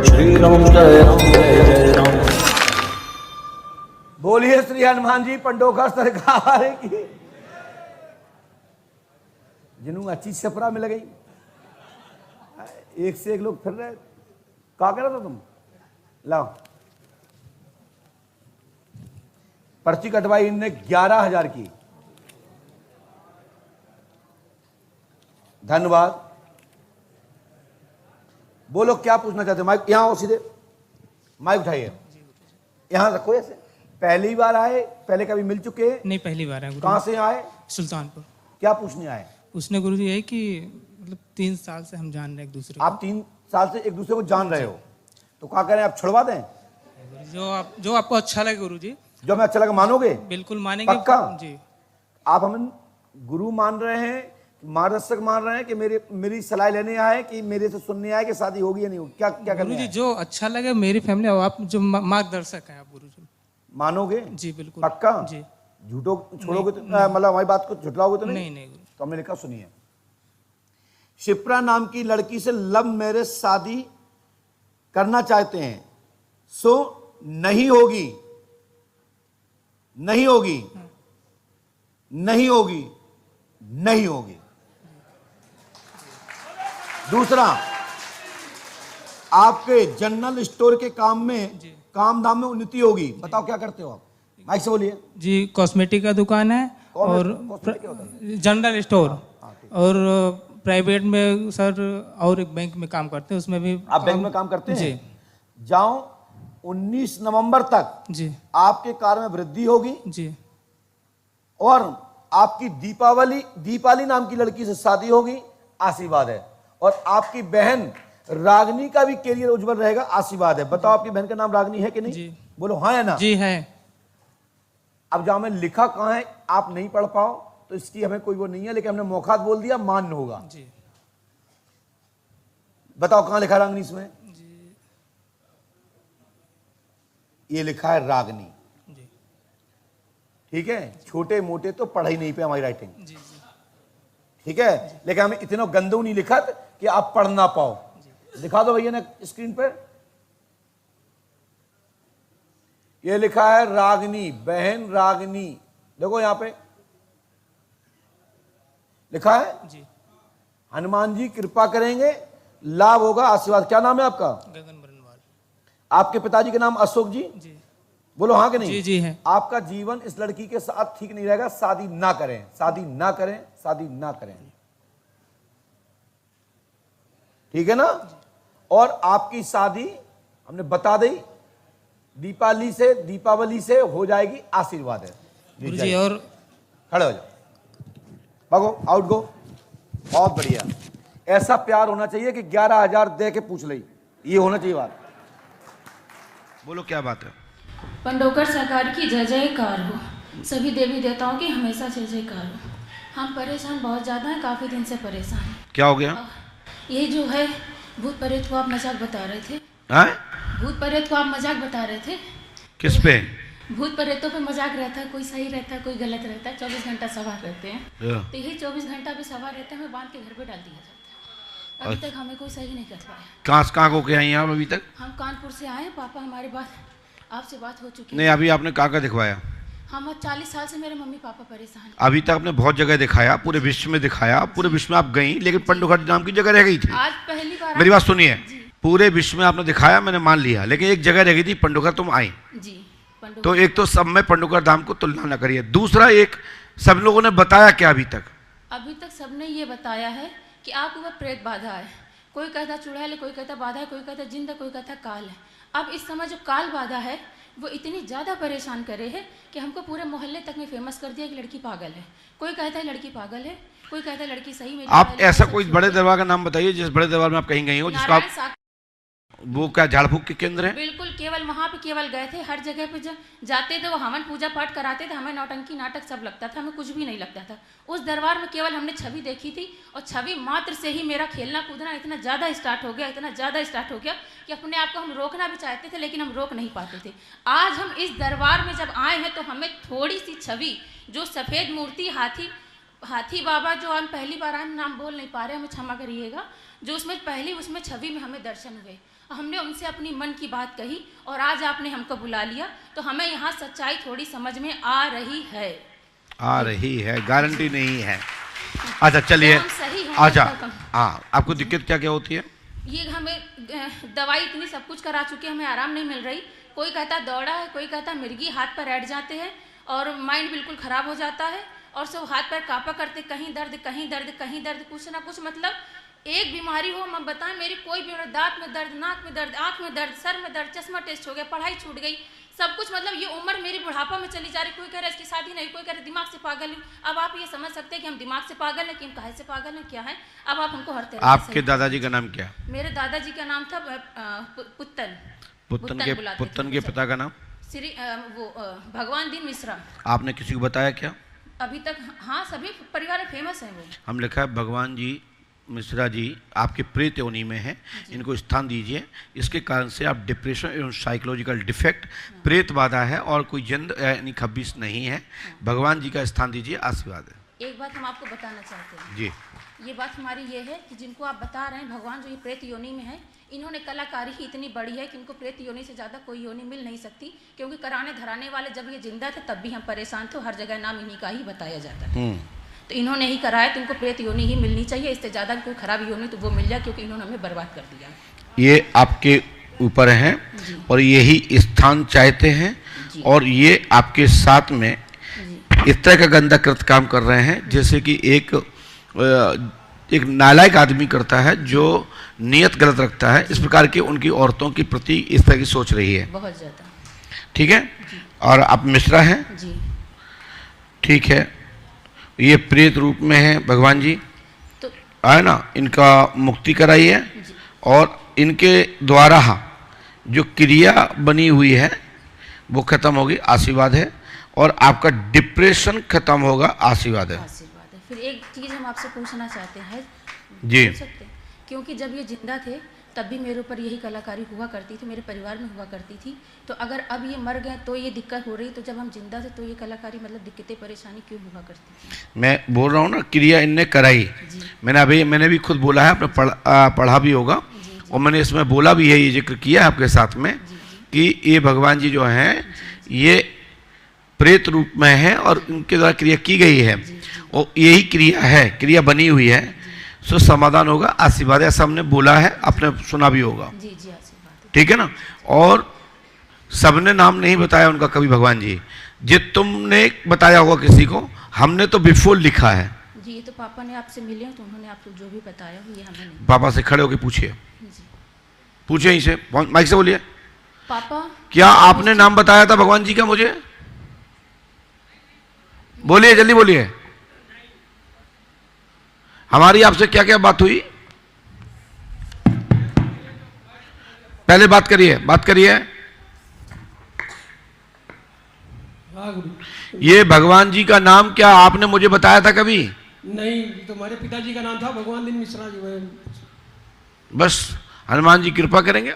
श्री राम जय जय राम। बोलिए श्री हनुमान जी पंडोखर सरकार की। जिन्हों अच्छी छपरा मिल गई, एक से एक लोग फिर रहे। क्या कह रहा था तुम? लाओ पर्ची कटवाई इनने 11,000 की। धन्यवाद। बोलो क्या पूछना चाहते हो? माइक यहां आओ, सीधे माइक उठाइए, यहां रखो। ऐसे पहली बार आए? पहले कभी मिल चुके हैं? नहीं, पहली बार है। कहां से आए? सुल्तानपुर। क्या पूछने आए? उसने गुरु जी है कि मतलब 3 साल से हम जान रहे हैं एक दूसरे को। आप 3 साल से एक दूसरे को जान रहे हो, तो क्या करें? आप छुड़वा दें? जो आपको अच्छा लगे गुरु जी। जो मैं अच्छा लगा मानोगे? बिल्कुल मानेंगे। पक्का? जी। आप हमें गुरु मान रहे हैं, मार्गदर्शक मान रहे हैं कि मेरी सलाह लेने आए कि मेरे से सुनने आए कि शादी होगी या नहीं होगी? क्या क्या गुरु जी करने जो अच्छा लगे मेरी फैमिली, आप जो मार्गदर्शक हैं आप गुरु जी। मानोगे? जी बिल्कुल। पक्का? जी। झूठो छोड़ोगे तो मतलब हमारी बात को झुठलाओगे तो नहीं? नहीं गुरु। तो हमने लिखा, सुनिए। शिप्रा नाम की लड़की से लव मैरिज शादी करना चाहते हैं, सो नहीं होगी, नहीं होगी, नहीं होगी, नहीं होगी। दूसरा, आपके जनरल स्टोर के काम धाम में उन्नति होगी। बताओ क्या करते हो आप? माइक से बोलिए। जी कॉस्मेटिक का दुकान है और जनरल स्टोर और प्राइवेट में सर, और एक बैंक में काम करते हैं, उसमें भी। आप बैंक में काम करते हैं? जी। जाओ 19 नवंबर तक जी आपके कार्य में वृद्धि होगी जी। और आपकी दीपाली नाम की लड़की से शादी होगी, आशीर्वाद है। और आपकी बहन रागनी का भी कैरियर उज्जवल रहेगा, आशीर्वाद है। बताओ आपकी बहन का नाम रागनी है कि नहीं? जी। बोलो हाँ है ना? जी है। अब जहां में लिखा कहां है आप नहीं पढ़ पाओ तो इसकी हमें कोई वो नहीं है, लेकिन हमने मौका बोल दिया, मान्य होगा। जी। बताओ कहां लिखा रागनी इसमें? जी। ये लिखा है रागनी। जी। ठीक है, छोटे मोटे तो पढ़ ही नहीं पे हमारी राइटिंग। जी। जी। ठीक है, लेकिन हमें इतना गंदू नहीं लिखा कि आप पढ़ ना पाओ। दिखा दो भैया ना स्क्रीन पे। ये लिखा है रागनी, बहन रागनी। देखो यहां पे लिखा है। जी। हनुमान जी कृपा करेंगे, लाभ होगा, आशीर्वाद। क्या नाम है आपका? गगन बरनवाल। आपके पिताजी का नाम अशोक जी? जी। बोलो हाँ कि नहीं? जी जी है। आपका जीवन इस लड़की के साथ ठीक नहीं रहेगा, शादी ना करें, शादी ना करें, शादी ना करें। ठीक है ना? और आपकी शादी हमने बता दी, दीपावली से हो जाएगी, आशीर्वाद है। गुरु जी और खड़े हो जाओ, भागो, आउट गो। बहुत बढ़िया। ऐसा प्यार होना चाहिए कि 11,000 दे के पूछ ली, ये होना चाहिए बात। बोलो क्या बात है? पंडोकर सरकार की जय जयकार हो, सभी देवी देवताओं की हमेशा जय जयकार हो। हम परेशान बहुत ज़्यादा हैं, काफ़ी दिन से परेशान हैं। क्या हो गया? ये जो है भूत प्रेत को आप मजाक बता रहे थे। भूत प्रेत को आप मजाक बता रहे थे। किस पे? भूत प्रेतों पे मजाक रहता है, कोई सही रहता है, कोई गलत रहता है। 24 घंटा सवार रहते हैं, तो यही 24 घंटा पे सवार रहते हैं, हमें बांध के घर पे डाल दिया जाता है। अभी तक हमें कोई सही नहीं कर पाया। कहाँ को के आई हैं आप अभी तक? हम कानपुर से आए हैं, पापा हमारे बात आपसे बात हो चुकी है। नहीं, अभी आपने कहाँ दिखवाया? हम 40 साल से मेरे मम्मी पापा परेशान हैं। अभी तक आपने बहुत जगह दिखाया, पूरे विश्व में दिखाया, पूरे विश्व में आप गई, लेकिन पंडोखर नाम की जगह रह गई थी। आज पहली बार मेरी बात सुनिए, पूरे विश्व में आपने दिखाया, मैंने मान लिया, लेकिन एक जगह रह गई थी पंडोखर, तुम आई। जी। तो एक तो सब में पंडोखर धाम को तुलना न करिए। दूसरा, एक सब लोगों ने बताया क्या अभी तक? अभी तक सबने ये बताया है कि आपके ऊपर प्रेत बाधा है। कोई कहता चुड़ैल है, कोई कहता बाधा है, कोई कहता जिंद है, कोई कहता काल है। अब इस समय जो काल बाधा है वो इतनी ज़्यादा परेशान करे है कि हमको पूरे मोहल्ले तक में फेमस कर दिया कि लड़की पागल है। कोई कहता है लड़की पागल है, कोई कहता है लड़की सही में। आप ऐसा कोई बड़े दरबार का नाम बताइए जिस बड़े दरबार में आप कहीं गई हो, जिसका आप वो क्या झाड़ फूक के केंद्र है? बिल्कुल, केवल वहाँ पे केवल गए थे। हर जगह पे जब जाते थे वो हवन पूजा पाठ कराते थे, हमें नौटंकी नाटक सब लगता था, हमें कुछ भी नहीं लगता था। उस दरबार में केवल हमने छवि देखी थी और छवि मात्र से ही मेरा खेलना कूदना इतना ज़्यादा स्टार्ट हो गया, इतना ज़्यादा स्टार्ट हो गया कि अपने आप को हम रोकना भी चाहते थे लेकिन हम रोक नहीं पाते थे। आज हम इस दरबार में जब आए हैं तो हमें थोड़ी सी छवि, जो सफ़ेद मूर्ति हाथी हाथी बाबा जो हम पहली बार आए, नाम बोल नहीं पा रहे, हमें क्षमा करिएगा, जो उसमें छवि में हमें दर्शन हुए, हमने उनसे अपनी मन की बात कही और आज आपने हमको बुला लिया, तो हमें यहाँ सच्चाई थोड़ी समझ में आ रही है। गारंटी नहीं है। अच्छा चलिए, तो हम सही होंगे अच्छा तब हाँ, आपको दिक्कत क्या क्या होती है? ये हमें दवाई इतनी सब कुछ करा चुके, हमें आराम नहीं मिल रही। कोई कहता दौड़ा है, कोई कहता मिर्गी, हाथ पर बैठ जाते हैं और माइंड बिल्कुल खराब हो जाता है और सब हाथ पैर कांपा करते, कहीं दर्द कहीं दर्द कहीं दर्द, कुछ ना कुछ, मतलब एक बीमारी हो, मैं बताएं मेरी कोई भी, दांत में दर्द, नाक में दर्द, आंख में दर्द, सर में दर्द, चश्मा टेस्ट हो गया, पढ़ाई छूट गई, सब कुछ, मतलब ये उम्र मेरी बुढ़ापा में चली जा रही। कोई कह रहा है इसकी शादी नहीं, कोई कह रहा है दिमाग से पागल है। अब आप ये समझ सकते हैं कि हम दिमाग से पागल हैं कि हम काहे से पागल हैं, क्या है। अब आप हमको हर तरह से आपके सही- दादाजी का नाम क्या? मेरे दादाजी का नाम था पुत्तन बुलाते पुत्तन थे के मुझे। पिता का नाम? श्री भगवान दीन मिश्रा। आपने किसी को बताया क्या? अभी तक हाँ, सभी परिवार में फेमस है वो। हम लिखा है भगवान जी मिश्रा जी आपके प्रेत योनि में है, इनको स्थान दीजिए, इसके कारण से आप डिप्रेशन एवं साइकोलॉजिकल डिफेक्ट, प्रेत बाधा है और कोई जन्म यानी खब्बिस नहीं है, भगवान जी का स्थान दीजिए, आशीर्वाद है। एक बात हम आपको बताना चाहते हैं जी, ये बात हमारी ये है कि जिनको आप बता रहे हैं भगवान जो ये प्रेत योनि में है, इन्होंने कलाकारी ही इतनी बड़ी है कि इनको प्रेत योनि से ज़्यादा कोई योनि मिल नहीं सकती, क्योंकि कराने धराने वाले जब ये जिंदा थे तब भी हम परेशान थे, हर जगह नाम इन्हीं का ही बताया जाता है। तो इन्होंने ही कराया, तो इनको प्रेत योनि ही मिलनी चाहिए, इससे ज़्यादा कोई खराब योनि तो वो मिल जाए, क्योंकि इन्होंने हमें बर्बाद कर दिया। ये आपके ऊपर हैं और यही स्थान चाहते हैं और ये आपके साथ में इस तरह का गंदा कृत काम कर रहे हैं जैसे कि एक नालायक आदमी करता है जो नियत गलत रखता है, इस प्रकार की उनकी औरतों के प्रति इस तरह की सोच रही है। बहुत ज़्यादा। ठीक है, और आप मिश्रा हैं? जी। ठीक है, ये प्रेत रूप में है भगवान जी, तो है ना, इनका मुक्ति कराइए और इनके द्वारा जो क्रिया बनी हुई है वो खत्म होगी, आशीर्वाद है, और आपका डिप्रेशन खत्म होगा, आशीर्वाद है। आशीर्वाद है। फिर एक चीज़ हम आपसे पूछना चाहते हैं जी। पूछ सकते हैं? क्योंकि जब ये जिंदा थे तब भी मेरे ऊपर यही कलाकारी हुआ करती थी, मेरे परिवार में हुआ करती थी, तो अगर अब ये मर गए तो ये दिक्कत हो रही, तो जब हम जिंदा थे तो ये कलाकारी मतलब दिक्कतें परेशानी क्यों हुआ करती थी? मैं बोल रहा हूँ ना, क्रिया इनने कराई, मैंने भी खुद बोला है, आपने पढ़ा भी होगा और मैंने इसमें बोला भी है, ये जिक्र किया है आपके साथ में कि ये भगवान जी जो हैं ये प्रेत रूप में है और उनके द्वारा क्रिया की गई है और यही क्रिया है, क्रिया बनी हुई है, सो समाधान होगा, आशीर्वाद है, ऐसा हमने बोला है, आपने सुना भी होगा। जी जी, आशीर्वाद है। ठीक है ना, और सबने नाम नहीं बताया उनका कभी भगवान जी, जे तुमने बताया होगा किसी को, हमने तो बिफोर लिखा है। जी, ये तो पापा ने आपसे मिले तो उन्होंने आपको जो भी बताया हो ये हमें नहीं। पापा से खड़े होकर पूछिए, जी। पूछिए इसे, माइक से बोलिए, पापा क्या आपने नाम बताया था भगवान जी का मुझे? बोलिए, जल्दी बोलिए। हमारी आपसे क्या क्या बात हुई? पहले बात करिए, बात करिए। ये भगवान जी का नाम क्या आपने मुझे बताया था कभी? नहीं, तुम्हारे पिताजी का नाम था भगवान दीन मिश्रा जी। बस हनुमान जी कृपा करेंगे,